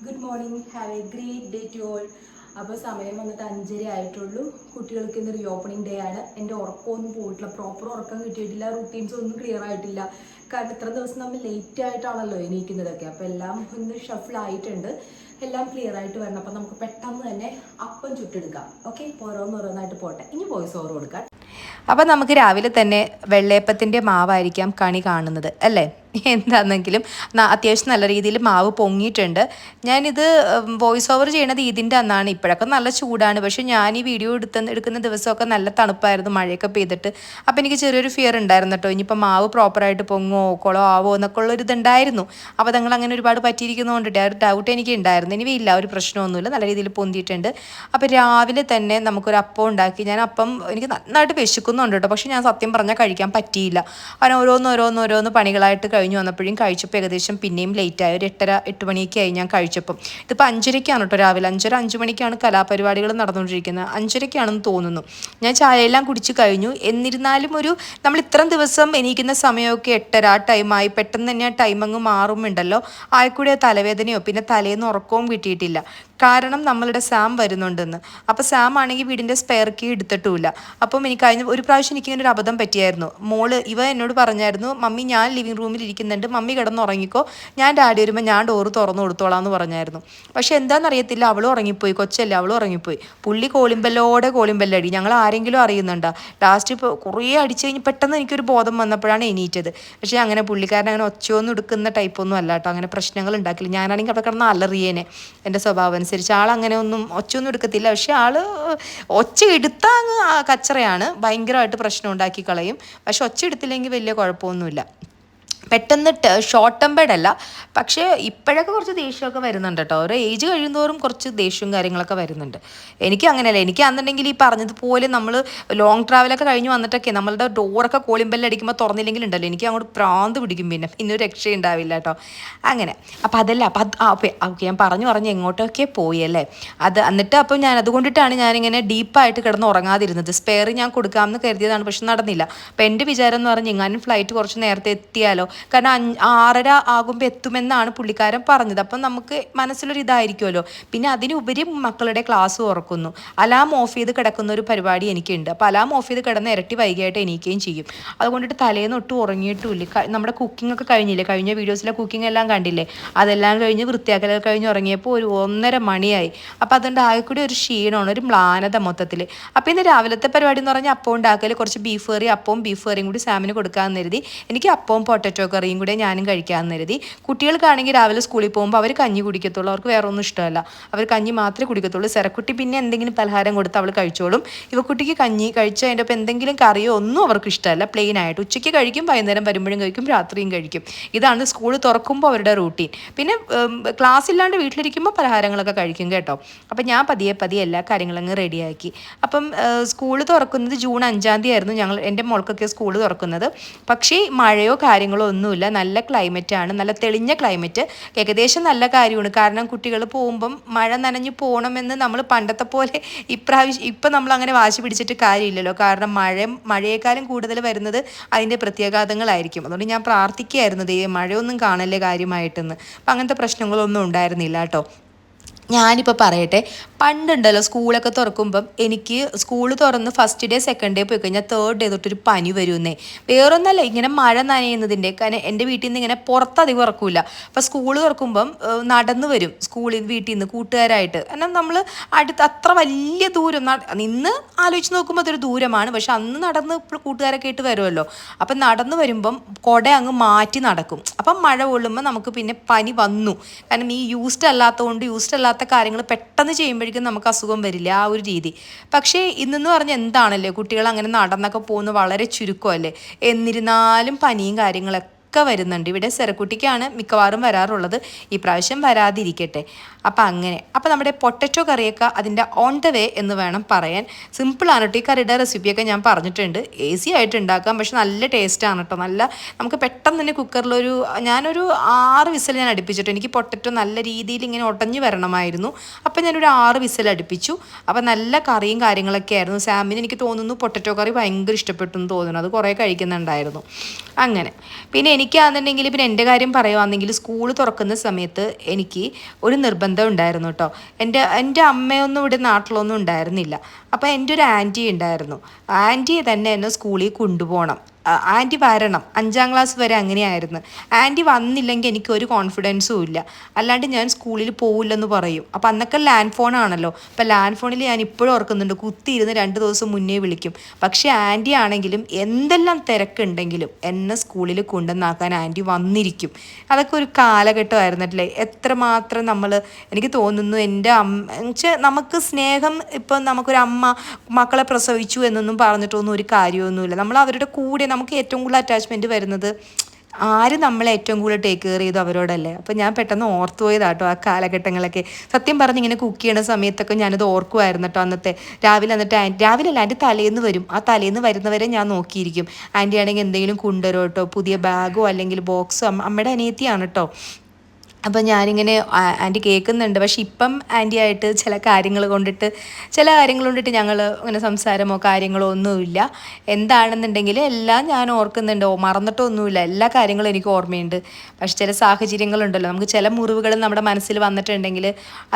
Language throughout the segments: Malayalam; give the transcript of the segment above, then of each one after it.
good morning. Have a great day to all. അപ്പോൾ സമയം വന്നിട്ട് 5:30 ആയിട്ടുള്ളൂ. കുട്ടികൾക്ക് ഇന്ന് റീഓപ്പണിംഗ് ഡേ ആണ്. എൻ്റെ ഉറക്കമൊന്നും പോയിട്ടില്ല, പ്രോപ്പർ ഉറക്കം കിട്ടിയിട്ടില്ല, റുട്ടീൻസ് ഒന്നും ക്ലിയർ ആയിട്ടില്ല. കാരണം ഇത്ര ദിവസം നമ്മൾ ലേറ്റ് ആയിട്ടാണല്ലോ എണീക്കുന്നതൊക്കെ. അപ്പോൾ എല്ലാം ഒന്ന് ഷഫിൾ ആയിട്ടുണ്ട്, എല്ലാം ക്ലിയർ ആയിട്ട് വരണം. അപ്പോൾ നമുക്ക് പെട്ടെന്ന് തന്നെ അപ്പം ചുട്ടെടുക്കാം. ഓക്കെ, ഓരോന്നോരോന്നായിട്ട് പോട്ടെ. ഇനി വോയിസ് ഓവർ കൊടുക്കാം. അപ്പം നമുക്ക് രാവിലെ തന്നെ വെള്ളയപ്പത്തിൻ്റെ മാവായിരിക്കാം കണി കാണുന്നത് അല്ലേ? എന്താണെന്നെങ്കിലും അത്യാവശ്യം നല്ല രീതിയിൽ മാവ് പൊങ്ങിയിട്ടുണ്ട്. ഞാനിത് വോയിസ് ഓവർ ചെയ്യണത് ഇതിൻ്റെ അന്നാണ്. ഇപ്പോഴൊക്കെ നല്ല ചൂടാണ്, പക്ഷേ ഞാൻ ഈ വീഡിയോ എടുക്കുന്ന ദിവസമൊക്കെ നല്ല തണുപ്പായിരുന്നു, മഴയൊക്കെ പെയ്തിട്ട്. അപ്പോൾ എനിക്ക് ചെറിയൊരു ഫിയർ ഉണ്ടായിരുന്നു കേട്ടോ, ഇനിയിപ്പോൾ മാവ് പ്രോപ്പറായിട്ട് പൊങ്ങോ കുളോ ആവോ എന്നൊക്കെ ഉള്ളൊരിതുണ്ടായിരുന്നു. അപ്പോൾ നിങ്ങൾ അങ്ങനെ ഒരുപാട് പറ്റിയിരിക്കുന്നതുകൊണ്ടിട്ട് ആ ഒരു ഡൗട്ട് എനിക്ക് ഉണ്ടായിരുന്നു. ഇനി ഇല്ല, ഒരു പ്രശ്നമൊന്നുമില്ല, നല്ല രീതിയിൽ പൊന്തിയിട്ടുണ്ട്. അപ്പോൾ രാവിലെ തന്നെ നമുക്കൊരു അപ്പം ഉണ്ടാക്കി. ഞാൻ അപ്പം എനിക്ക് നന്നായിട്ട് വിശക്കുന്നുണ്ട് കേട്ടോ, പക്ഷേ ഞാൻ സത്യം പറഞ്ഞാൽ കഴിക്കാൻ പറ്റിയില്ല. കാരണം ഓരോന്ന് പണികളായിട്ട് കഴിഞ്ഞു വന്നപ്പോഴും കഴിച്ചപ്പോൾ ഏകദേശം പിന്നെയും ലേറ്റായി. ഒരു 8 മണിയൊക്കെ ആയി ഞാൻ കഴിച്ചപ്പം. ഇതിപ്പോൾ 5:30 കേട്ടോ, രാവിലെ 5 മണിക്കാണ് കലാപരിപാടികൾ നടന്നുകൊണ്ടിരിക്കുന്നത്. 5:30 തോന്നുന്നു. ഞാൻ ചായയെല്ലാം കുടിച്ച് കഴിഞ്ഞു. എന്നിരുന്നാലും നമ്മൾ ഇത്രയും ദിവസം എണീക്കുന്ന സമയമൊക്കെ 8:30 ടൈമായി. പെട്ടെന്ന് തന്നെ ആ ടൈം അങ്ങ് മാറുമുണ്ടല്ലോ. ആയിക്കൂടെ തലവേദനയോ പിന്നെ തലേന്ന് ഉറക്കവും കിട്ടിയിട്ടില്ല. കാരണം നമ്മളുടെ സാം വരുന്നുണ്ടെന്ന്. അപ്പോൾ സാം ആണെങ്കിൽ വീടിൻ്റെ സ്പെയർ കീ എടുത്തിട്ടുമില്ല. അപ്പം കഴിഞ്ഞ ഒരു പ്രാവശ്യം എനിക്കിങ്ങനെ ഒരു അബദ്ധം പറ്റിയായിരുന്നു. ഇവ എന്നോട് പറഞ്ഞായിരുന്നു, മമ്മി ഞാൻ ലിവിങ് റൂമിൽ ഇരിക്കുന്നുണ്ട്, മമ്മി കിടന്നുറങ്ങിക്കോ, ഞാൻ ഡാഡി വരുമ്പോൾ ഞാൻ ഡോറ് തുറന്നു കൊടുത്തോളാം എന്ന് പറഞ്ഞായിരുന്നു. പക്ഷേ എന്താണെന്നറിയത്തില്ല, അവളും ഉറങ്ങിപ്പോയി, കൊച്ചല്ലേ അവളും ഉറങ്ങിപ്പോയി. പുള്ളി കോളിമ്പല്ലടി. ഞങ്ങൾ ആരെങ്കിലും അറിയുന്നുണ്ടോ? ലാസ്റ്റ് ഇപ്പോൾ കുറേ അടിച്ച് കഴിഞ്ഞ് പെട്ടെന്ന് എനിക്കൊരു ബോധം വന്നപ്പോഴാണ് എണീറ്റത്. പക്ഷേ അങ്ങനെ പുള്ളിക്കാരൻ അങ്ങനെ ഒച്ചയൊന്നും എടുക്കുന്ന ടൈപ്പൊന്നും അല്ല കേട്ടോ, അങ്ങനെ പ്രശ്നങ്ങൾ ഉണ്ടാക്കില്ല. ഞാനാണെങ്കിൽ അവിടെ കിടന്ന് അലറിയേനെ. എൻ്റെ സ്വഭാവം അനുസരിച്ച് ആളങ്ങനെ ഒച്ചയൊന്നും എടുക്കത്തില്ല. പക്ഷെ ഒച്ച എടുത്താൽ അങ്ങ് കച്ചറയാണ്, ഭയങ്കരമായിട്ട് പ്രശ്നം ഉണ്ടാക്കി കളയും. പക്ഷെ ഒച്ച എടുത്തില്ലെങ്കിൽ വലിയ കുഴപ്പമൊന്നുമില്ല. പെട്ടെന്ന് ഷോർട്ട് ടെമ്പേർഡ് അല്ല, പക്ഷേ ഇപ്പോഴൊക്കെ കുറച്ച് ദേഷ്യമൊക്കെ വരുന്നുണ്ട് കേട്ടോ. ഓരോ ഏജ് കഴിയുന്തോറും കുറച്ച് ദേഷ്യവും കാര്യങ്ങളൊക്കെ വരുന്നുണ്ട്. എനിക്ക് അങ്ങനെയല്ല. എനിക്ക് അന്നുണ്ടെങ്കിൽ ഈ പറഞ്ഞതുപോലെ നമ്മൾ ലോങ് ട്രാവലൊക്കെ കഴിഞ്ഞ് വന്നിട്ടൊക്കെ നമ്മളുടെ ഡോറൊക്കെ കോളിംബെല്ലടിക്കുമ്പോൾ തുറന്നില്ലെങ്കിൽ ഉണ്ടല്ലോ, എനിക്ക് അങ്ങോട്ട് പ്രാന്ത് പിടിക്കും. പിന്നെ ഒരു രക്ഷയുണ്ടാവില്ല കേട്ടോ. അങ്ങനെ അപ്പോൾ അതല്ല. ഓക്കെ, ഞാൻ പറഞ്ഞു എങ്ങോട്ടൊക്കെ പോയി അല്ലേ. എന്നിട്ട് അപ്പം ഞാൻ അതുകൊണ്ടിട്ടാണ് ഞാനിങ്ങനെ ഡീപ്പായിട്ട് കിടന്ന് ഉറങ്ങാതിരുന്നത്. സ്പെയർ ഞാൻ കൊടുക്കാമെന്ന് കരുതിയതാണ്, പക്ഷെ നടന്നില്ല. അപ്പം എൻ്റെ വിചാരം എന്ന് പറഞ്ഞ് എങ്ങാനും ഫ്ലൈറ്റ് കുറച്ച് നേരത്തെ എത്തിയാലോ, കാരണം 6:30 ആകുമ്പോൾ എത്തുമെന്നാണ് പുള്ളിക്കാരൻ പറഞ്ഞത്. അപ്പം നമുക്ക് മനസ്സിലൊരു ഇതായിരിക്കുമല്ലോ. പിന്നെ അതിനുപരി മക്കളുടെ ക്ലാസ് തുറക്കുന്നു, അലാം ഓഫ് ചെയ്ത് കിടക്കുന്ന ഒരു പരിപാടി എനിക്കുണ്ട്. അപ്പോൾ അലാം ഓഫ് ചെയ്ത് കിടന്ന് ഇരട്ടി വൈകിയായിട്ട് എണീക്കുകയും ചെയ്യും. അതുകൊണ്ടിട്ട് തലേന്ന് ഒട്ടും ഉറങ്ങിയിട്ടുമില്ല. നമ്മുടെ കുക്കിംഗ് ഒക്കെ കഴിഞ്ഞില്ലേ, കഴിഞ്ഞ വീഡിയോസിലെ കുക്കിംഗ് എല്ലാം കണ്ടില്ലേ, അതെല്ലാം കഴിഞ്ഞ് വൃത്തിയാക്കലൊക്കെ കഴിഞ്ഞ് ഉറങ്ങിയപ്പോൾ ഒരു 1:30 മണിയായി. അപ്പോൾ അതുകൊണ്ട് ആകെക്കൂടി ഒരു ക്ഷീണമാണ്, ഒരു മ്ലാനത മൊത്തത്തിൽ. അപ്പോൾ ഇന്ന് രാവിലത്തെ പരിപാടി എന്ന് പറഞ്ഞാൽ അപ്പം ഉണ്ടാക്കൽ, കുറച്ച് ബീഫ് കറി, അപ്പവും ബീഫ് കറിയും കൂടി സാമിന് കൊടുക്കാമെന്ന് കരുതി. എനിക്ക് അപ്പവും പൊട്ടറ്റോ കറിയും കൂടെ ഞാനും കഴിക്കാമെന്ന് കരുതി. കുട്ടികൾക്കാണെങ്കിൽ രാവിലെ സ്കൂളിൽ പോകുമ്പോൾ അവർ കഞ്ഞി കുടിക്കത്തുള്ളൂ, അവർക്ക് വേറെ ഒന്നും ഇഷ്ടമല്ല, അവർ കഞ്ഞി മാത്രമേ കുടിക്കത്തുള്ളൂ. സെറക്കുട്ടി പിന്നെ എന്തെങ്കിലും പലഹാരം കൊടുത്ത് അവൾ കഴിച്ചോളും. ഇവക്കുട്ടിക്ക് കഞ്ഞി കഴിച്ച് അതിൻ്റെ ഒപ്പം എന്തെങ്കിലും കറിയോ ഒന്നും അവർക്ക് ഇഷ്ടമല്ല, പ്ലെയിൻ ആയിട്ട്. ഉച്ചയ്ക്ക് കഴിക്കും, വൈകുന്നേരം വരുമ്പോഴും കഴിക്കും, രാത്രിയും കഴിക്കും. ഇതാണ് സ്കൂൾ തുറക്കുമ്പോൾ അവരുടെ റൂട്ടീൻ. പിന്നെ ക്ലാസ് ഇല്ലാണ്ട് വീട്ടിലിരിക്കുമ്പോൾ പലഹാരങ്ങളൊക്കെ കഴിക്കും കേട്ടോ. അപ്പം ഞാൻ പതിയെ എല്ലാ കാര്യങ്ങളങ്ങ് റെഡിയാക്കി. അപ്പം സ്കൂൾ തുറക്കുന്നത് ജൂൺ 5 ആയിരുന്നു എൻ്റെ മോൾക്കൊക്കെ സ്കൂൾ തുറക്കുന്നത്. പക്ഷേ മഴയോ കാര്യങ്ങളോ ഒന്നുമില്ല, നല്ല ക്ലൈമറ്റാണ്, നല്ല തെളിഞ്ഞ ക്ലൈമറ്റ്. ഏകദേശം നല്ല കാര്യമാണ്. കാരണം കുട്ടികൾ പോകുമ്പം മഴ നനഞ്ഞു പോകണമെന്ന് നമ്മൾ പണ്ടത്തെ പോലെ ഇപ്പം നമ്മൾ അങ്ങനെ വാശി പിടിച്ചിട്ട് കാര്യമില്ലല്ലോ. കാരണം മഴയേക്കാളും കൂടുതൽ വരുന്നത് അതിൻ്റെ പ്രത്യാഘാതങ്ങളായിരിക്കും. അതുകൊണ്ട് ഞാൻ പ്രാർത്ഥിക്കുകയായിരുന്നു, മഴയൊന്നും കാണല്ലേ കാര്യമായിട്ടെന്ന്. അപ്പം അങ്ങനത്തെ പ്രശ്നങ്ങളൊന്നും ഉണ്ടായിരുന്നില്ല കേട്ടോ. ഞാനിപ്പോൾ പറയട്ടെ, പണ്ടുണ്ടല്ലോ സ്കൂളൊക്കെ തുറക്കുമ്പം എനിക്ക് സ്കൂൾ തുറന്ന് ഫസ്റ്റ് ഡേ സെക്കൻഡ് ഡേ പോയി കഴിഞ്ഞാൽ തേർഡ് ഡേ തൊട്ടൊരു പനി വരുന്നേ. വേറൊന്നല്ല, ഇങ്ങനെ മഴ നനയുന്നതിൻ്റെ. കാരണം എൻ്റെ വീട്ടിൽ നിന്ന് ഇങ്ങനെ പുറത്തധികം ഇറക്കില്ല. അപ്പോൾ സ്കൂൾ തുറക്കുമ്പം നടന്നു വരും വീട്ടിൽ നിന്ന് കൂട്ടുകാരായിട്ട്. കാരണം നമ്മൾ അത്ര വലിയ ദൂരം നിന്ന് ആലോചിച്ച് നോക്കുമ്പോൾ അതൊരു ദൂരമാണ്, പക്ഷെ അന്ന് നടന്ന് കൂട്ടുകാരൊക്കെ ആയിട്ട് വരുമല്ലോ. അപ്പം നടന്നു വരുമ്പം കുട അങ്ങ് മാറ്റി നടക്കും. അപ്പം മഴ കൊള്ളുമ്പോൾ നമുക്ക് പിന്നെ പനി വന്നു. കാരണം ഈ യൂസ്ഡ് അല്ലാത്ത കാര്യങ്ങൾ പെട്ടെന്ന് ചെയ്യുമ്പോഴേക്കും നമുക്ക് അസുഖം വരില്ല, ആ ഒരു രീതി. പക്ഷേ ഇന്നെന്ന് പറഞ്ഞാൽ എന്താണല്ലേ, കുട്ടികൾ അങ്ങനെ നടന്നൊക്കെ പോകുന്നത് വളരെ ചുരുക്കമല്ലേ. എന്നിരുന്നാലും പനിയും കാര്യങ്ങളൊക്കെ വരുന്നുണ്ട്. ഇവിടെ സെറക്കുട്ടിക്കാണ് മിക്കവാറും വരാറുള്ളത്, ഈ പ്രാവശ്യം വരാതിരിക്കട്ടെ. അപ്പം നമ്മുടെ പൊട്ടറ്റോ കറിയൊക്കെ അതിൻ്റെ ഓൺ ദ വേ എന്ന് വേണം പറയാൻ. സിമ്പിളാണ് കേട്ടോ. ഈ കറിയുടെ റെസിപ്പിയൊക്കെ ഞാൻ പറഞ്ഞിട്ടുണ്ട്, ഈസി ആയിട്ട് ഉണ്ടാക്കാം, പക്ഷെ നല്ല ടേസ്റ്റാണ് കേട്ടോ. നമുക്ക് പെട്ടെന്ന് തന്നെ ഞാനൊരു 6 വിസിൽ ഞാൻ അടുപ്പിച്ചിട്ട്, എനിക്ക് പൊട്ടറ്റോ നല്ല രീതിയിൽ ഇങ്ങനെ ഉടഞ്ഞു വരണമായിരുന്നു. അപ്പം ഞാനൊരു 6 വിസിൽ അടുപ്പിച്ചു. അപ്പം നല്ല കറിയും കാര്യങ്ങളൊക്കെ ആയിരുന്നു. സാമിന് എനിക്ക് തോന്നുന്നു പൊട്ടറ്റോ കറി ഭയങ്കര ഇഷ്ടപ്പെട്ടു എന്ന് തോന്നുന്നു, അത് കുറേ കഴിക്കുന്നുണ്ടായിരുന്നു. അങ്ങനെ പിന്നെ എനിക്കാണെന്നുണ്ടെങ്കിൽ പിന്നെ എൻ്റെ കാര്യം പറയുകയാണെങ്കിൽ സ്കൂൾ തുറക്കുന്ന സമയത്ത് എനിക്ക് ഒരു നിർബന്ധം ഉണ്ടായിരുന്നു കേട്ടോ. എൻ്റെ അമ്മയൊന്നും ഇവിടെ നാട്ടിലൊന്നും ഉണ്ടായിരുന്നില്ല. അപ്പോൾ എൻ്റെ ഒരു ആൻറ്റി ഉണ്ടായിരുന്നു. ആൻറ്റി തന്നെ എന്നെ സ്കൂളിൽ കൊണ്ടുപോകണം. ആൻറ്റി വരണം. 5ാം ക്ലാസ് വരെ അങ്ങനെയായിരുന്നു. ആൻറ്റി വന്നില്ലെങ്കിൽ എനിക്കൊരു കോൺഫിഡൻസും ഇല്ല. അല്ലാണ്ട് ഞാൻ സ്കൂളിൽ പോവില്ലെന്ന് പറയും. അപ്പോൾ അന്നൊക്കെ ലാൻഡ് ഫോണാണല്ലോ. അപ്പോൾ ലാൻഡ് ഫോണിൽ ഞാൻ ഇപ്പോഴും ഓർക്കുന്നുണ്ട്, കുത്തിയിരുന്ന് 2 ദിവസം മുന്നേ വിളിക്കും. പക്ഷേ ആൻറ്റി ആണെങ്കിലും എന്തെല്ലാം തിരക്കുണ്ടെങ്കിലും എന്നെ സ്കൂളിൽ കൊണ്ടുവന്നാക്കാൻ ആൻറ്റി വന്നിരിക്കും. അതൊക്കെ ഒരു കാലഘട്ടമായിരുന്നല്ലേ. എത്രമാത്രം എനിക്ക് തോന്നുന്നു എൻ്റെ വെച്ചാൽ നമുക്ക് സ്നേഹം, ഇപ്പം നമുക്കൊരു അമ്മ മക്കളെ പ്രസവിച്ചു എന്നൊന്നും പറഞ്ഞിട്ടൊന്നും ഒരു കാര്യമൊന്നുമില്ല. നമ്മൾ അവരുടെ കൂടെ നമുക്ക് ഏറ്റവും കൂടുതൽ അറ്റാച്ച്മെൻറ്റ് വരുന്നത് ആര് നമ്മളെ ഏറ്റവും കൂടുതൽ ടേക്ക് കെയർ ചെയ്തു അവരോടല്ലേ. അപ്പോൾ ഞാൻ പെട്ടെന്ന് ഓർത്തു പോയതാട്ടോ ആ കാലഘട്ടങ്ങളൊക്കെ. സത്യം പറഞ്ഞ് ഇങ്ങനെ കുക്ക് ചെയ്യണ സമയത്തൊക്കെ ഞാനത് ഓർക്കുമായിരുന്നു കേട്ടോ. അന്നത്തെ രാവിലെ രാവിലെ അല്ല, ആൻറ്റി തലേന്ന് വരും. ആ തലേന്ന് വരുന്നവരെ ഞാൻ നോക്കിയിരിക്കും. ആൻറ്റി ആണെങ്കിൽ എന്തെങ്കിലും കൊണ്ടുവരും കേട്ടോ, പുതിയ ബാഗോ അല്ലെങ്കിൽ ബോക്സോ. അമ്മയുടെ അനിയത്തിയാണ് കേട്ടോ. അപ്പം ഞാനിങ്ങനെ ആൻറ്റി കേൾക്കുന്നുണ്ട്. പക്ഷെ ഇപ്പം ആൻറ്റി ആയിട്ട് ചില കാര്യങ്ങൾ കൊണ്ടിട്ട് ഞങ്ങൾ അങ്ങനെ സംസാരമോ കാര്യങ്ങളോ ഒന്നുമില്ല. എന്താണെന്നുണ്ടെങ്കിൽ എല്ലാം ഞാൻ ഓർക്കുന്നുണ്ട്. മറന്നിട്ടൊന്നുമില്ല. എല്ലാ കാര്യങ്ങളും എനിക്ക് ഓർമ്മയുണ്ട്. പക്ഷെ ചില സാഹചര്യങ്ങളുണ്ടല്ലോ, നമുക്ക് ചില മുറിവുകൾ നമ്മുടെ മനസ്സിൽ വന്നിട്ടുണ്ടെങ്കിൽ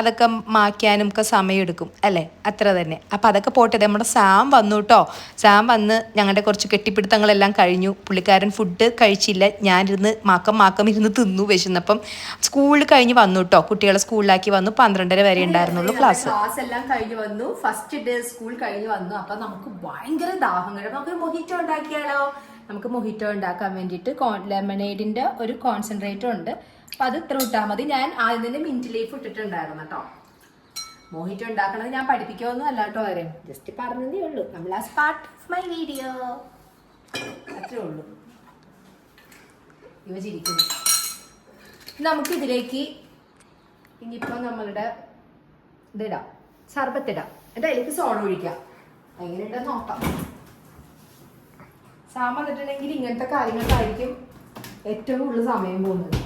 അതൊക്കെ മായ്ക്കാനും ഒക്കെ സമയമെടുക്കും അല്ലേ, അത്ര തന്നെ. അപ്പം അതൊക്കെ പോട്ടെ. നമ്മുടെ സാം വന്നു കേട്ടോ. സാം വന്ന് ഞങ്ങളുടെ കുറച്ച് കെട്ടിപ്പിടുത്തങ്ങളെല്ലാം കഴിഞ്ഞു. പുള്ളിക്കാരൻ ഫുഡ് കഴിച്ചില്ല. ഞാനിരുന്ന് മാക്കം ഇരുന്ന് തിന്നു വിശന്നപ്പം. സ്കൂളിൽ കഴിഞ്ഞ് വന്നു കേട്ടോ. കുട്ടികളെ സ്കൂളിലാക്കി വന്നു. 12:30 വരെ ഉണ്ടായിരുന്നുള്ളൂ ക്ലാസ് എല്ലാം കഴിഞ്ഞ് വന്നു. ഫസ്റ്റ് ഡേ സ്കൂൾ കഴിഞ്ഞ് വന്നു. അപ്പം നമുക്ക് ഭയങ്കര ദാഹം കഴിയും. നമുക്കൊരു മൊഹിറ്റോ ഉണ്ടാക്കിയാലോ? നമുക്ക് മൊഹിറ്റോ ഉണ്ടാക്കാൻ വേണ്ടിയിട്ട് ലെമണേഡിന്റെ ഒരു കോൺസെൻട്രേറ്റർ ഉണ്ട്. അപ്പം അത് ഇത്ര ഇട്ടാൽ മതി. ഞാൻ ആദ്യം തന്നെ മിന്റ് ലീഫ് ഇട്ടിട്ടുണ്ടായിരുന്നു കേട്ടോ. മൊഹിറ്റോ ഉണ്ടാക്കണത് ഞാൻ പഠിപ്പിക്കുമൊന്നും അല്ല കേട്ടോ. ആരും ജസ്റ്റ് പറഞ്ഞതേ ഉള്ളൂ. നമ്മൾ ആ പാർട്ട് ഓഫ് മൈ വീഡിയോ അത്രേ ഉള്ളൂ. ഇവ ചിരിക്കുന്നു. നമുക്കിതിലേക്ക് ഇനിയിപ്പോൾ നമ്മളുടെ ഇതിടാം, സർബത്തിടാം. എന്നിട്ട് അതിലേക്ക് സോഡ ഒഴിക്കാം. എങ്ങനെയുണ്ടെന്ന് നോക്കാം. സാം വന്നിട്ടുണ്ടെങ്കിൽ ഇങ്ങനത്തെ കാര്യങ്ങൾക്കായിരിക്കും ഏറ്റവും കൂടുതൽ സമയം പോകുന്നത്.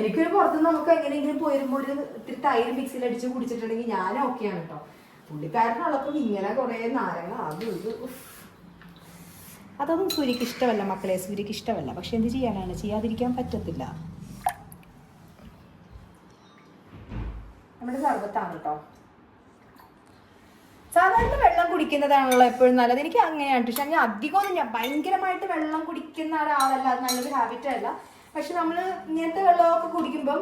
എനിക്കൊരു പുറത്തുനിന്ന് നമുക്ക് എങ്ങനെയെങ്കിലും പോയിരുമ്പോൾ ഒരു ഇത്തിരി തൈര് മിക്സിയിൽ അടിച്ച് കുടിച്ചിട്ടുണ്ടെങ്കിൽ ഞാൻ ഓക്കെയാണ് കേട്ടോ. പുള്ളിക്കാരനുള്ളപ്പോൾ ഇങ്ങനെ കുറേ നാരങ്ങ അതൊന്നും സൂര്യക്ക് ഇഷ്ടമല്ല മക്കളെ, സൂര്യക്ക് ഇഷ്ടമല്ല. പക്ഷെ എന്ത് ചെയ്യാനാണ്, ചെയ്യാതിരിക്കാൻ പറ്റത്തില്ല. നമ്മുടെ സർബത്താണ് കേട്ടോ. സാധാരണ വെള്ളം കുടിക്കുന്നതാണല്ലോ എപ്പോഴും നല്ലത്. എനിക്ക് അങ്ങനെയാണ്. പക്ഷെ അങ്ങനെ അധികമൊന്നും ഞാൻ ഭയങ്കരമായിട്ട് വെള്ളം കുടിക്കുന്ന ഒരാളല്ല. അത് നല്ലൊരു ഹാബിറ്റ് അല്ല. പക്ഷെ നമ്മൾ ഇങ്ങനത്തെ വെള്ളമൊക്കെ കുടിക്കുമ്പം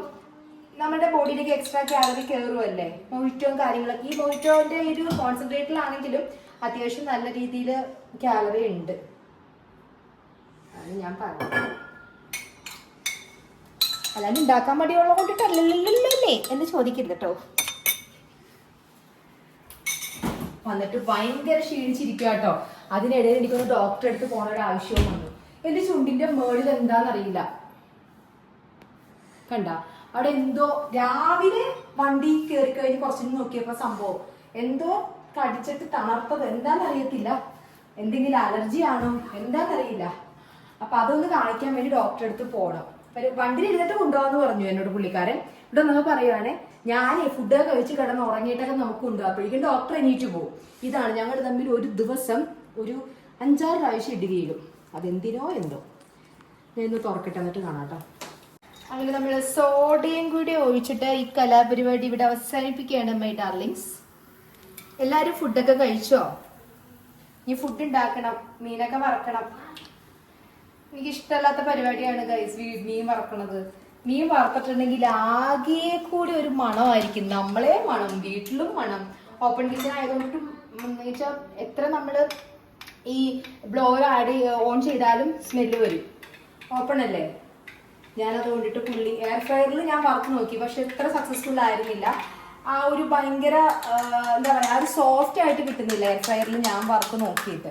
നമ്മുടെ ബോഡിയിലേക്ക് എക്സ്ട്രാ കാലറി കയറുമല്ലേ. മൊഹിറ്റോയും കാര്യങ്ങളൊക്കെ. ഈ മൊഹിറ്റോന്റെ ഒരു കോൺസെൻട്രേറ്റിലാണെങ്കിലും അത്യാവശ്യം നല്ല രീതിയിൽ കാലറി ഉണ്ട്. അത് ഞാൻ പറഞ്ഞു. അല്ലാണ്ട് ഉണ്ടാക്കാൻ മടിയുള്ളത് കൊണ്ടിട്ടല്ലേ എന്ന് ചോദിക്കരുത് കേട്ടോ. വന്നിട്ട് ഭയങ്കര ക്ഷീണിച്ചിരിക്കുക കേട്ടോ. അതിനിടയിൽ എനിക്കൊന്ന് ഡോക്ടറെ അടുത്ത് പോകണ ഒരു ആവശ്യവും വന്നു. എന്റെ ചുണ്ടിന്റെ മേളിൽ എന്താണെന്നറിയില്ല. കണ്ട അവിടെ എന്തോ രാവിലെ വണ്ടി കയറി കഴിഞ്ഞ് കുറച്ചു നോക്കിയപ്പോ സംഭവം എന്തോ കടിച്ചിട്ട് തണർത്തത് എന്താണെന്നറിയത്തില്ല. എന്തെങ്കിലും അലർജി ആണോ എന്താണെന്നറിയില്ല. അപ്പൊ അതൊന്ന് കാണിക്കാൻ വേണ്ടി ഡോക്ടറെ അടുത്ത് പോകണം. വണ്ടിയിൽ ഇരുന്നിട്ട് കൊണ്ടുപോകാന്ന് പറഞ്ഞു എന്നോട് പുള്ളിക്കാരൻ. ഇവിടെ നമ്മൾ പറയുവാണെ ഞാൻ ഫുഡ് കഴിച്ച് കിടന്ന് ഉറങ്ങിയിട്ടൊക്കെ നമുക്ക് കൊണ്ടുപോകാം. അപ്പോഴേക്കും ഡോക്ടർ എണീറ്റ് പോകും. ഇതാണ് ഞങ്ങൾ തമ്മിൽ ഒരു ദിവസം ഒരു 5-6 പ്രാവശ്യം ഇടി വീഴും. അതെന്തിനോ എന്തോ. ഞാൻ ഇന്ന് തുറക്കട്ടെ, എന്നിട്ട് കാണാട്ടോ. അങ്ങനെ നമ്മൾ സോഡയും കൂടി ഒഴിച്ചിട്ട് ഈ കലാപരിപാടി ഇവിടെ അവസാനിപ്പിക്കുകയാണ് മൈ ഡാർലിങ്സ്. എല്ലാവരും ഫുഡൊക്കെ കഴിച്ചോ? ഈ ഫുഡ് ഉണ്ടാക്കണം, മീനൊക്കെ വറക്കണം. എനിക്ക് ഇഷ്ടമല്ലാത്ത പരിപാടിയാണ് ഗൈസ് മീൻ വറക്കണത്. മീൻ വറുത്തിട്ടുണ്ടെങ്കിൽ ആകെ കൂടി ഒരു മണമായിരിക്കും. നമ്മളെ മണം, വീട്ടിലും മണം. ഓപ്പൺ കിച്ചൺ ആയതുകൊണ്ടും വെച്ചാൽ എത്ര നമ്മൾ ഈ ബ്ലോർ ഓൺ ചെയ്താലും സ്മെല്ല് വരും. ഓപ്പൺ അല്ലേ. ഞാനത് കൊണ്ടിട്ട് എയർ ഫ്രയറിൽ ഞാൻ വറുത്ത് നോക്കി. പക്ഷെ ഇത്ര സക്സസ്ഫുൾ ആയിരുന്നില്ല. ആ ഒരു ഭയങ്കര എന്താ പറയുക, ഒരു സോഫ്റ്റ് ആയിട്ട് കിട്ടുന്നില്ല എയർ ഫ്രയറിൽ ഞാൻ വറുത്ത് നോക്കിയിട്ട്.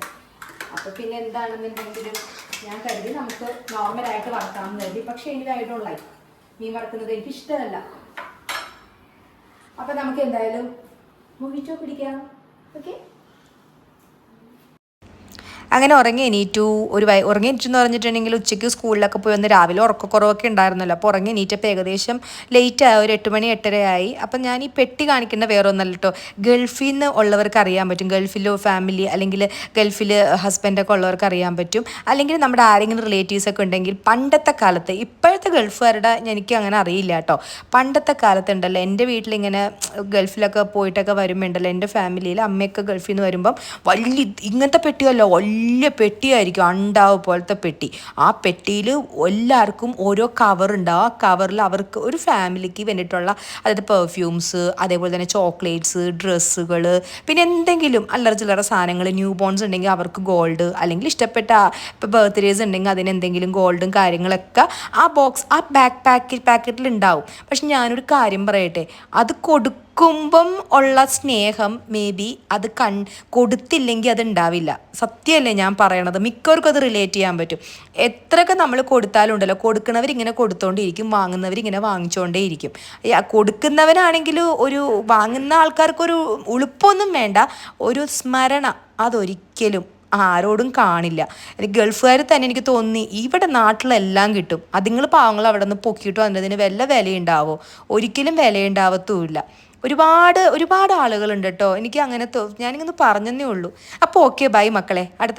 അപ്പൊ പിന്നെ എന്താണെന്നുണ്ടെങ്കിലും ഞാൻ കരുതി നമുക്ക് നോർമലായിട്ട് വറുക്കാമെന്ന് കരുതി. പക്ഷെ എനിക്ക് ഐ ഡോണ്ട് ലൈക്ക് മീൻ വറുക്കുന്നത്, എനിക്ക് ഇഷ്ടമല്ല. അപ്പൊ നമുക്ക് എന്തായാലും മൊഹിറ്റോ കുടിക്കാം. ഓക്കെ. അങ്ങനെ ഉറങ്ങി എണീറ്റു. ഉറങ്ങി എണീറ്റെന്ന് പറഞ്ഞിട്ടുണ്ടെങ്കിൽ ഉച്ചയ്ക്ക് സ്കൂളിലൊക്കെ പോയി വന്ന് രാവിലെ ഉറക്കക്കുറവൊക്കെ ഉണ്ടായിരുന്നല്ലോ. അപ്പോൾ ഉറങ്ങി എണീറ്റപ്പോൾ ഏകദേശം ലേറ്റായി, ഒരു 8 മണി 8:30 ആയി. അപ്പം ഞാൻ ഈ പെട്ടി കാണിക്കുന്ന വേറെ ഒന്നല്ല കേട്ടോ. ഗൾഫിൽ നിന്ന് ഉള്ളവർക്ക് അറിയാൻ പറ്റും, ഗൾഫിലോ ഫാമിലി അല്ലെങ്കിൽ ഗൾഫിൽ ഹസ്ബൻഡൊക്കെ ഉള്ളവർക്ക് അറിയാൻ പറ്റും, അല്ലെങ്കിൽ നമ്മുടെ ആരെങ്കിലും റിലേറ്റീവ്സൊക്കെ ഉണ്ടെങ്കിൽ പണ്ടത്തെ കാലത്ത്, ഇപ്പോഴത്തെ ഗൾഫുകാരുടെ എനിക്ക് അങ്ങനെ അറിയില്ല കേട്ടോ. പണ്ടത്തെ കാലത്തുണ്ടല്ലോ, എൻ്റെ വീട്ടിലിങ്ങനെ ഗൾഫിലൊക്കെ പോയിട്ടൊക്കെ വരുമ്പോണ്ടല്ലോ, എൻ്റെ ഫാമിലിയിൽ അമ്മയൊക്കെ ഗൾഫിൽ നിന്ന് വരുമ്പം വലിയ ഇങ്ങനത്തെ പെട്ടിയല്ല, വലിയ പെട്ടിയായിരിക്കും, അണ്ടാവ് പോലത്തെ പെട്ടി. ആ പെട്ടിയിൽ എല്ലാവർക്കും ഓരോ കവറുണ്ടാവും. ആ കവറിൽ അവർക്ക് ഒരു ഫാമിലിക്ക് വേണ്ടിയിട്ടുള്ള, അതായത് പെർഫ്യൂംസ്, അതേപോലെ തന്നെ ചോക്ലേറ്റ്സ്, ഡ്രസ്സുകൾ, പിന്നെ എന്തെങ്കിലും അല്ലറ ചില്ലറ സാധനങ്ങൾ, ന്യൂ ബോൺസ് ഉണ്ടെങ്കിൽ അവർക്ക് ഗോൾഡ്, അല്ലെങ്കിൽ ഇഷ്ടപ്പെട്ട ഇപ്പോൾ ബർത്ത്ഡേസ് ഉണ്ടെങ്കിൽ അതിന് എന്തെങ്കിലും ഗോൾഡും കാര്യങ്ങളൊക്കെ ആ ബോക്സ്, ആ പാക്കറ്റിൽ ഉണ്ടാവും. പക്ഷെ ഞാനൊരു കാര്യം പറയട്ടെ, അത് കൊടുക്കുമ്പം ഉള്ള സ്നേഹം മേ ബി അത് കൊടുത്തില്ലെങ്കിൽ അത് ഉണ്ടാവില്ല. സത്യമല്ലേ ഞാൻ പറയണത്? മിക്കവർക്കും അത് റിലേറ്റ് ചെയ്യാൻ പറ്റും. എത്രയൊക്കെ നമ്മൾ കൊടുത്താലും ഉണ്ടല്ലോ, കൊടുക്കുന്നവരിങ്ങനെ കൊടുത്തോണ്ടേയിരിക്കും, വാങ്ങുന്നവരിങ്ങനെ വാങ്ങിച്ചുകൊണ്ടേയിരിക്കും. കൊടുക്കുന്നവനാണെങ്കിൽ ഒരു വാങ്ങുന്ന ആൾക്കാർക്കൊരു ഉളുപ്പൊന്നും വേണ്ട, ഒരു സ്മരണ അതൊരിക്കലും ആരോടും കാണില്ല. ഗൾഫുകാർ തന്നെ എനിക്ക് തോന്നി ഇവിടെ നാട്ടിലെല്ലാം കിട്ടും, അതുങ്ങൾ പാവങ്ങൾ അവിടെ നിന്ന് പൊക്കിയിട്ട് വന്നതിന് വല്ല വിലയുണ്ടാവോ? ഒരിക്കലും വിലയുണ്ടാവത്തുമില്ല. ഒരുപാട് ആളുകളുണ്ട് കേട്ടോ. എനിക്ക് അങ്ങനെ ഞാനിങ്ങനെ പറഞ്ഞതേ ഉള്ളൂ. അപ്പോൾ ഓക്കെ, ബൈ മക്കളെ, അടുത്ത